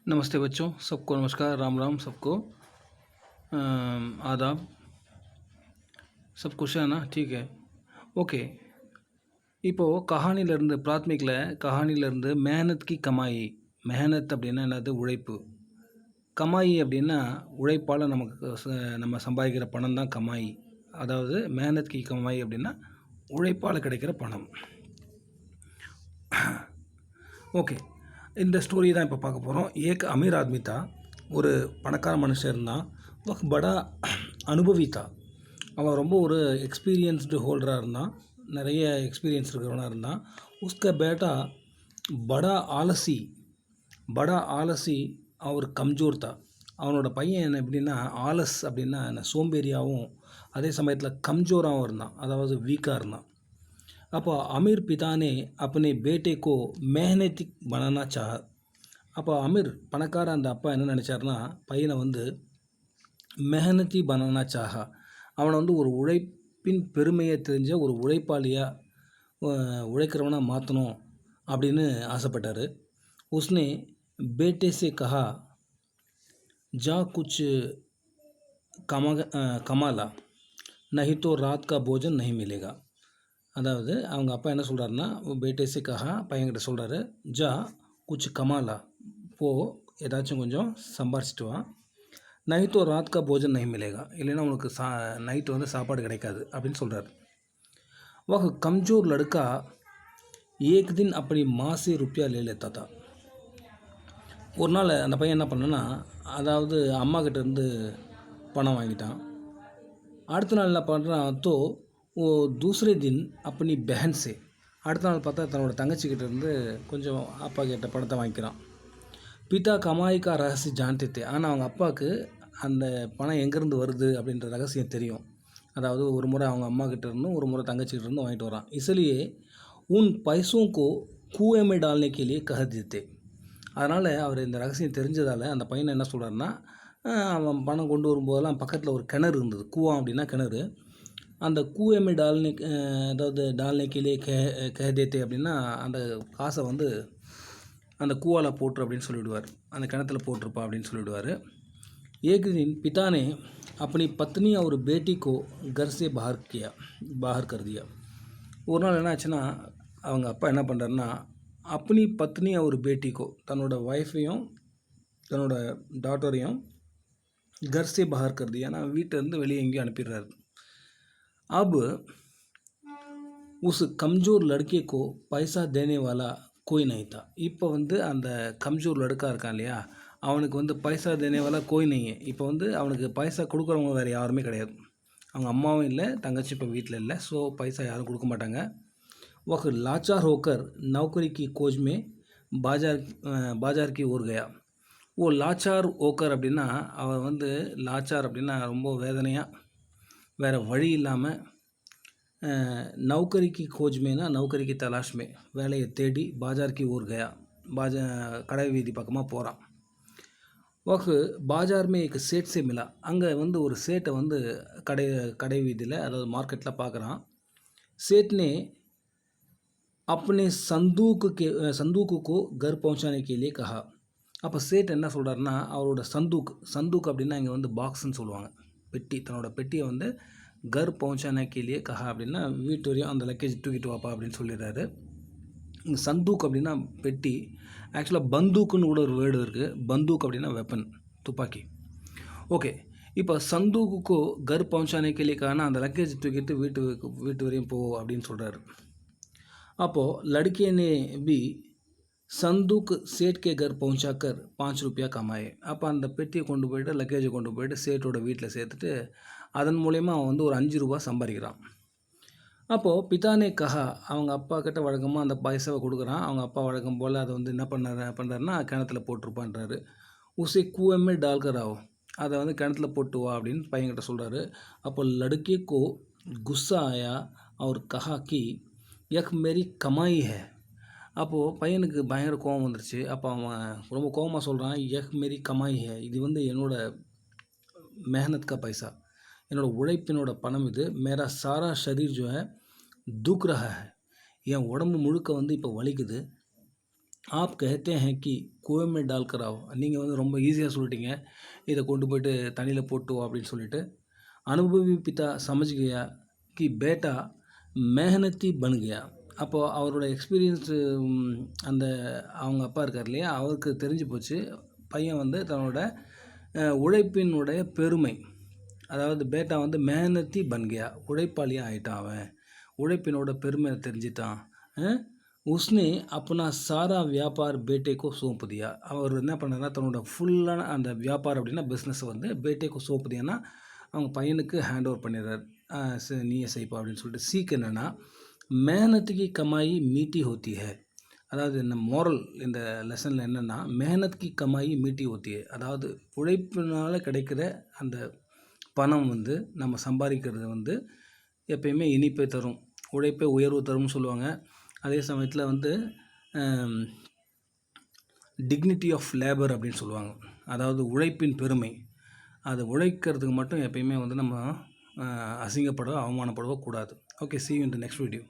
नमस्ते बच्चों, सबको नमस्कार, राम राम सबको। आदाब। सब खुश है ना? ठीक है, ஓகே. இப்போது கஹானிலேருந்து பிராத்மிக்கில் கஹானிலேருந்து மெஹனத் கி கமாயி. மெஹனத் அப்படின்னா என்னது? உழைப்பு. கமாயி அப்படின்னா உழைப்பால் நமக்கு நம்ம சம்பாதிக்கிற பணம் தான் கமாயி. அதாவது மெஹனத் கி கமாயி அப்படின்னா உழைப்பால் கிடைக்கிற பணம். ஓகே, இந்த ஸ்டோரி தான் இப்போ பார்க்க போகிறோம். ஏக் அமீர் ஆத்மி தா, ஒரு பணக்கார மனுஷன் இருந்தான். வக் படா அனுபவி தா, அவன் ரொம்ப ஒரு எக்ஸ்பீரியன்ஸ்டு ஹோல்டராக இருந்தான். நிறைய எக்ஸ்பீரியன்ஸ் இருக்கிறவனாக இருந்தான். உஸ்க பேட்டா படா ஆலசி, படா ஆலசி அவர் கம்ஜோர் தா. அவனோட பையன் என்ன எப்படின்னா, ஆலஸ் அப்படின்னா என்ன, சோம்பேறியாகவும் அதே சமயத்தில் கம்ஜோராகவும் இருந்தான், அதாவது வீக்காக இருந்தான். அப்போ அமீர் पिता ने अपने बेटे को मेहनती बनाना चाहा. அப்போ அமீர் பணக்கார அந்த அப்பா என்ன நினச்சாருன்னா, பையனை வந்து மெஹனத்தி பனானா சாஹா, அவனை வந்து ஒரு உழைப்பின் பெருமையை தெரிஞ்ச ஒரு உழைப்பாளியாக உழைக்கிறவனாக மாற்றணும் அப்படின்னு ஆசைப்பட்டார். உஸ்னே பேட்டே சே கஹா, ஜா குச் கமாலா நஹி தோ ராத் கா போஜன் நஹி மிலேகா. அதாவது அவங்க அப்பா என்ன சொல்கிறாருன்னா, பேட்டேஸே கஹா, பையன்கிட்ட சொல்கிறாரு, ஜா குச் கமாலா, போ ஏதாச்சும் கொஞ்சம் சம்பாரிச்சிட்டு வா, நைட்டு ஒரு ராத் கா போஜன் நஹி மிலேகா, இல்லைன்னா உனக்கு நைட்டு வந்து சாப்பாடு கிடைக்காது அப்படின்னு சொல்கிறாரு. वह कमज़ोर लड़का एक दिन अपनी माँ से रुपया ले लेता था. ஒரு நாள் அந்த பையன் என்ன பண்ணனா, அதாவது அம்மா கிட்டேருந்து பணம் வாங்கிட்டான். அடுத்த நாள் என்ன பண்ணுறான், தோ ஓ தூசரே தின் அப்பனி பெஹன் சே, அடுத்த நாள் பார்த்தா தன்னோட தங்கச்சிக்கிட்ட இருந்து கொஞ்சம் அப்பா கிட்ட பணத்தை வாங்கிக்கிறான். பிதா கமாய்க்கா ரகசியம் ஜான்தே, ஆனால் அவங்க அப்பாவுக்கு அந்த பணம் எங்கேருந்து வருது அப்படின்ற ரகசியம் தெரியும். அதாவது ஒரு முறை அவங்க அம்மா கிட்ட இருந்தும் ஒரு முறை தங்கச்சிக்கிட்ட இருந்து வாங்கிட்டு வரான். इसलिए उन पैसों को कुएं में डालने के लिए कह देते. அதனால் அவர் இந்த ரகசியம் தெரிஞ்சதால் அந்த பையனை என்ன சொல்கிறாருன்னா, அவன் பணம் கொண்டு வரும்போதெல்லாம் பக்கத்தில் ஒரு கிணறு இருந்தது. கூவம் அப்படின்னா கிணறு. அந்த கூஎம்ஏ டால்னே, அதாவது டால்னே கீழே கேதேத்தே அப்படின்னா அந்த காசை வந்து அந்த கூவால் போட்டுரு அப்படின்னு சொல்லிவிடுவார், அந்த கிணத்துல போட்டிருப்பா அப்படின்னு சொல்லிவிடுவார். एक दिन पिता ने अपनी पत्नी और बेटी को घर से बाहर कर दिया. ஒரு நாள் என்ன ஆச்சுன்னா, அவங்க அப்பா என்ன பண்ணுறாருன்னா, அப்பனி பத்னி ஒரு பேட்டிக்கோ, தன்னோட ஒய்ஃபையும் தன்னோட டாட்டரையும் घर से बाहर कर दिया, நான் வீட்டிலேருந்து வெளியே எங்கேயும் அனுப்பிடுறாரு. अब उस कमज़ोर लड़के को पैसा देने वाला कोई नहीं था. இப்போ வந்து அந்த கம்ஜோர் லடுக்கா இருக்கான் இல்லையா, அவனுக்கு வந்து பைசா தேனே வாலா கோய் நெய். இப்போ வந்து அவனுக்கு பைசா கொடுக்குறவங்க வேறு யாருமே கிடையாது. அவங்க அம்மாவும் இல்லை, தங்கச்சி இப்போ வீட்டில் இல்லை. ஸோ பைசா யாரும் கொடுக்க மாட்டாங்க. वह लाचार होकर नौकरी की खोज में बाजार की ओर गया. ஓ லாச்சார் ஓக்கர் அப்படின்னா, அவன் வந்து லாச்சார் அப்படின்னா ரொம்ப வேதனையாக வேறு வழி இல்லாமல், நௌக்கரிக்கு கோஜ் மேனா நௌக்கரிக்கு தலாஷ்மே, வேலையை தேடி பாஜார்க்கு ஊர் கயா, கடை வீதி பக்கமாக போகிறான். வகு பாஜார்மே एक सेठ से मिला. அங்கே வந்து ஒரு சேட்டை வந்து கடை வீதியில், அதாவது மார்க்கெட்டில் பார்க்குறான். सेठ ने अपने संदूक को घर पहुंचाने के लिए कहा. அப்போ சேட் என்ன சொல்கிறாருன்னா, அவரோட சந்தூக் அப்படின்னா இங்கே வந்து பாக்ஸ்ன்னு சொல்லுவாங்க, பெட்டி, தன்னோட பெட்டியை வந்து கர் பहुंचाने के लिए कहा அப்படின்னா வீட்டு வரையும் அந்த லக்கேஜ் தூக்கிட்டு வாப்பா அப்படின்னு சொல்லிடுறாரு. இங்கே சந்தூக் அப்படின்னா பெட்டி. ஆக்சுவலாக பந்தூக்குன்னு கூட ஒரு வேர்டு இருக்குது. பந்தூக் அப்படின்னா வெப்பன், துப்பாக்கி. ஓகே, இப்போ சந்தூக்கு கர் பहुंचाने के लिए कहा, அந்த லக்கேஜ் தூக்கிட்டு வீட்டு வரையும் போ அப்படின்னு சொல்கிறாரு. அப்போது लड़के ने भी சந்தூக் சேட் கே கர் பहुंचाकर 5 रुपया கமாயே. அப்போ அந்த பெட்டியை கொண்டு போய்ட்டு, லக்கேஜை கொண்டு போய்ட்டு சேட்டோட வீட்டில் சேர்த்துட்டு அதன் மூலயமா அவன் வந்து ஒரு 5 ரூபா சம்பாதிக்கிறான். அப்போது பிதானே கஹா, அவங்க அப்பா கிட்ட வழக்கமாக அந்த பைசாவை கொடுக்குறான். அவங்க அப்பா வழக்கம் போல் அதை வந்து என்ன பண்ணுறாருன்னா, கிணத்துல போட்டிருப்பான்றாரு. உசே கூவமே டால்கர் ஆகும், அதை வந்து கிணத்துல போட்டு வா அப்படின்னு பையன்கிட்ட சொல்கிறாரு. அப்போ லடுக்கே கோ குஸ்ஸா ஆயா அவர் கஹா கி யக் மேரி கமாயி ஹே. அப்போது பையனுக்கு பயங்கர கோபம் வந்துருச்சு. அப்போ அவன் ரொம்ப கோபமாக சொல்கிறான், யக் மேரி கமாயி ஹே, இது வந்து என்னோட மெஹனத் கா பைசா, என்னோட உழைப்பினோட பணம் இது. மேரா சாரா ஷரீர் ஜோ ஹை துக் ரஹா ஹை, என் உடம்பு முழுக்க வந்து இப்போ வலிக்குது. आप कहते हैं कि कुएं में डालकर आओ. நீங்கள் வந்து ரொம்ப ஈஸியாக சொல்லிட்டீங்க, இதை கொண்டு போயிட்டு தண்ணியில் போட்டு வா அப்படின்னு சொல்லிட்டு. அனுபவி பிதா समझ गया कि बेटा मेहनती बन गया. அப்போது அவரோட எக்ஸ்பீரியன்ஸு அந்த அவங்க அப்பா இருக்கார் இல்லையா, அவருக்கு தெரிஞ்சு போச்சு பையன் வந்து தன்னோட உழைப்பினுடைய பெருமை. அதாவது பேட்டா வந்து மெஹனத்தி பன்கியா, உழைப்பாளியாக ஆயிட்டான் அவன், உழைப்பினோட பெருமை தெரிஞ்சிட்டான். உஸ்னே அப்பனா சாரா வியாபார் பேட்டேக்கோ சோப்பு தியா. அவர் என்ன பண்ணார்னா தன்னோட ஃபுல்லான அந்த வியாபாரம் அப்படின்னா பிஸ்னஸை வந்து பேட்டேக்கோ சோப்பு தியானா அவங்க பையனுக்கு ஹேண்ட் ஓவர் பண்ணிடுறார். நீயே செய்ப்பா அப்படின்னு சொல்லிட்டு. சீக் என்னென்னா மெஹனத்துக்கு கமாயி மீட்டி ஹோத்தி ஹே. அதாவது இந்த மோரல் இந்த லெசனில் என்னென்னா மெஹனத் கி கமாயி மீட்டி ஹோத்தி ஹே. அதாவது உழைப்பினால் கிடைக்கிற அந்த பணம் வந்து நம்ம சம்பாதிக்கிறது வந்து எப்பயுமே இனிப்பை தரும், உழைப்பை உயர்வு தரும்னு சொல்லுவாங்க. அதே சமயத்தில் வந்து டிக்னிட்டி ஆஃப் லேபர் அப்படின்னு சொல்லுவாங்க. அதாவது உழைப்பின் பெருமை. அது உழைக்கிறதுக்கு மட்டும் எப்பயுமே வந்து நம்ம அசிங்கப்படவோ அவமானப்படவோ கூடாது. Okay, see you in the next video.